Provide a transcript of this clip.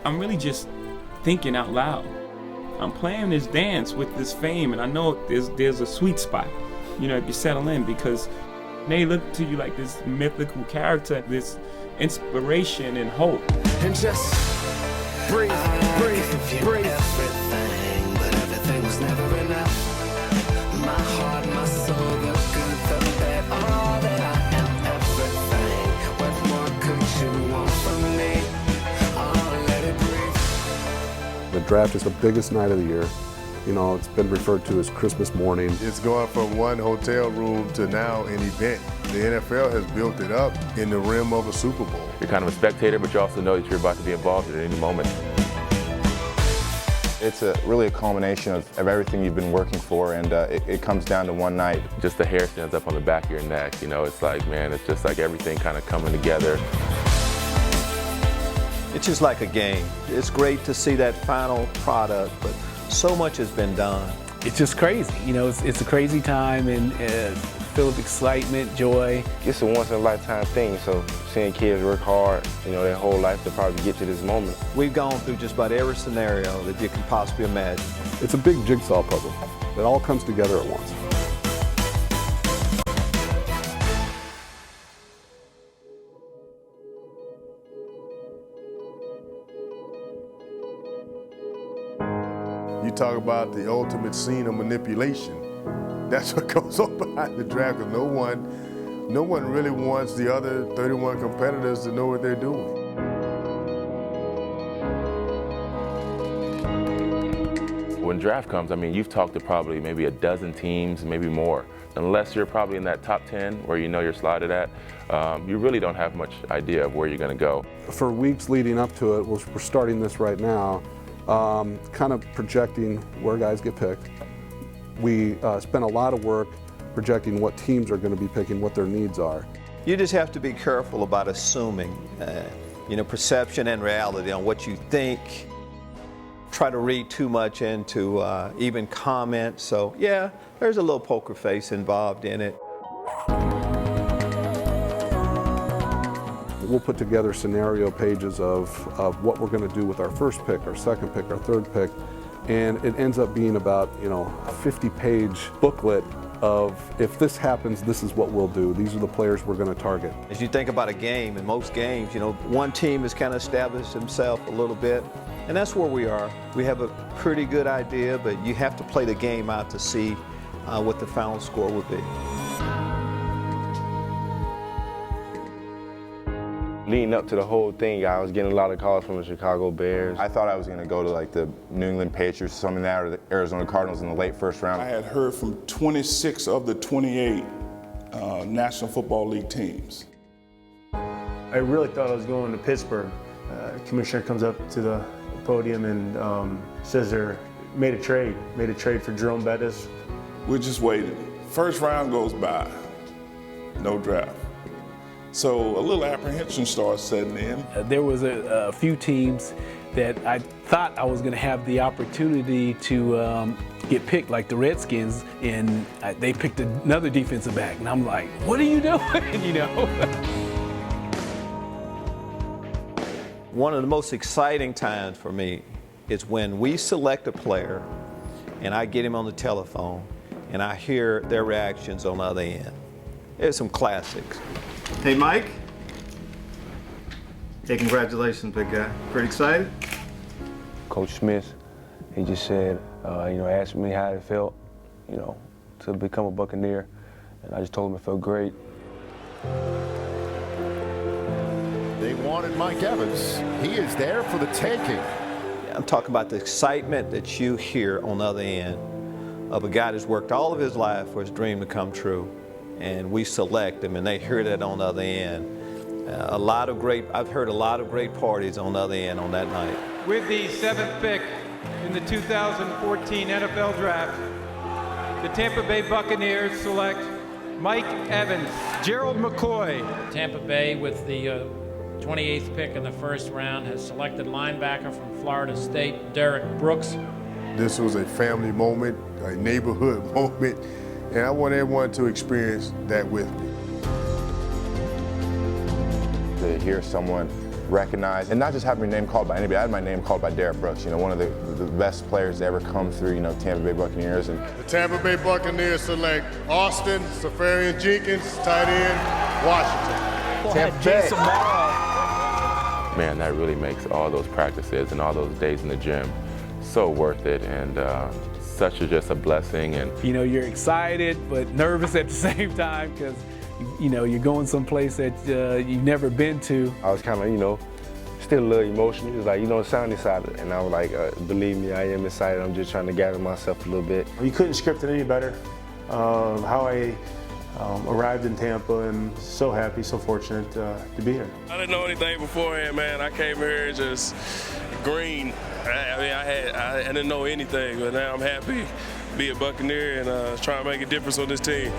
I'm really just thinking out loud. I'm playing this dance with this fame, and I know there's a sweet spot, you know, if you settle in, because they look to you like this mythical character, this inspiration and hope. And just breathe, breathe, breathe. Everything, but everything was never enough. My heart, my soul, the good, the bad, all that I am, everything. What more could you want from me? Oh, let it breathe. The draft is the biggest night of the year. You know, it's been referred to as Christmas morning. It's going from one hotel room to now an event. The NFL has built it up in the rim of a Super Bowl. You're kind of a spectator, but you also know that you're about to be involved at any moment. It's really a culmination of everything you've been working for, and it comes down to one night. Just the hair stands up on the back of your neck, you know, it's like, man, it's just like everything kind of coming together. It's just like a game. It's great to see that final product, but so much has been done. It's just crazy, you know, it's a crazy time and full of excitement, joy. It's a once-in-a-lifetime thing, so seeing kids work hard, you know, their whole life to probably get to this moment. We've gone through just about every scenario that you can possibly imagine. It's a big jigsaw puzzle that all comes together at once. You talk about the ultimate scene of manipulation. That's what goes on behind the draft, because no one really wants the other 31 competitors to know what they're doing. When draft comes, I mean, you've talked to probably maybe a dozen teams, maybe more. Unless you're probably in that top 10 where you know you're slotted at, you really don't have much idea of where you're going to go. For weeks leading up to it, we're starting this right now, kind of projecting where guys get picked. We spent a lot of work projecting what teams are going to be picking, what their needs are. You just have to be careful about assuming, you know, perception and reality on what you think. Try to read too much into even comments. So yeah, there's a little poker face involved in it. We'll put together scenario pages of what we're going to do with our first pick, our second pick, our third pick, and it ends up being about, you know, a 50-page booklet of, if this happens, this is what we'll do. These are the players we're going to target. As you think about a game, in most games, you know, one team has kind of established himself a little bit, and that's where we are. We have a pretty good idea, but you have to play the game out to see what the final score would be. Leading up to the whole thing, I was getting a lot of calls from the Chicago Bears. I thought I was going to go to like the New England Patriots, something like that, or the Arizona Cardinals in the late first round. I had heard from 26 of the 28 National Football League teams. I really thought I was going to Pittsburgh. Commissioner comes up to the podium and says they made a trade for Jerome Bettis. We're just waiting. First round goes by, no draft. So a little apprehension starts setting in. There was a few teams that I thought I was going to have the opportunity to get picked, like the Redskins, and they picked another defensive back, and I'm like, what are you doing, you know? One of the most exciting times for me is when we select a player and I get him on the telephone and I hear their reactions on the other end. There's some classics. Hey, Mike. Hey, congratulations, big guy. Pretty excited? Coach Smith, he just said, you know, asked me how it felt, you know, to become a Buccaneer, and I just told him it felt great. They wanted Mike Evans. He is there for the taking. I'm talking about the excitement that you hear on the other end of a guy that's worked all of his life for his dream to come true. And we select them, and they hear that on the other end. I've heard a lot of great parties on the other end on that night. With the 7th pick in the 2014 NFL Draft, the Tampa Bay Buccaneers select Mike Evans. Gerald McCoy. Tampa Bay, with the 28th pick in the first round, has selected linebacker from Florida State, Derek Brooks. This was a family moment, a neighborhood moment, and I want everyone to experience that with me. To hear someone recognized, and not just having your name called by anybody. I had my name called by Derek Brooks, one of the best players to ever come through, Tampa Bay Buccaneers. And the Tampa Bay Buccaneers select Austin Seferian-Jenkins, tight end, Washington. Tampa Bay. Man, that really makes all those practices and all those days in the gym so worth it, and just a blessing. And you're excited but nervous at the same time because you're going someplace that you've never been to. I was kind of still a little emotional. It was like sound excited, and I was like, believe me, I am excited. I'm just trying to gather myself a little bit. You couldn't script it any better. How I arrived in Tampa, and so happy, so fortunate to be here. I didn't know anything beforehand, man. I came here just green. I didn't know anything, but now I'm happy to be a Buccaneer and try and make a difference on this team.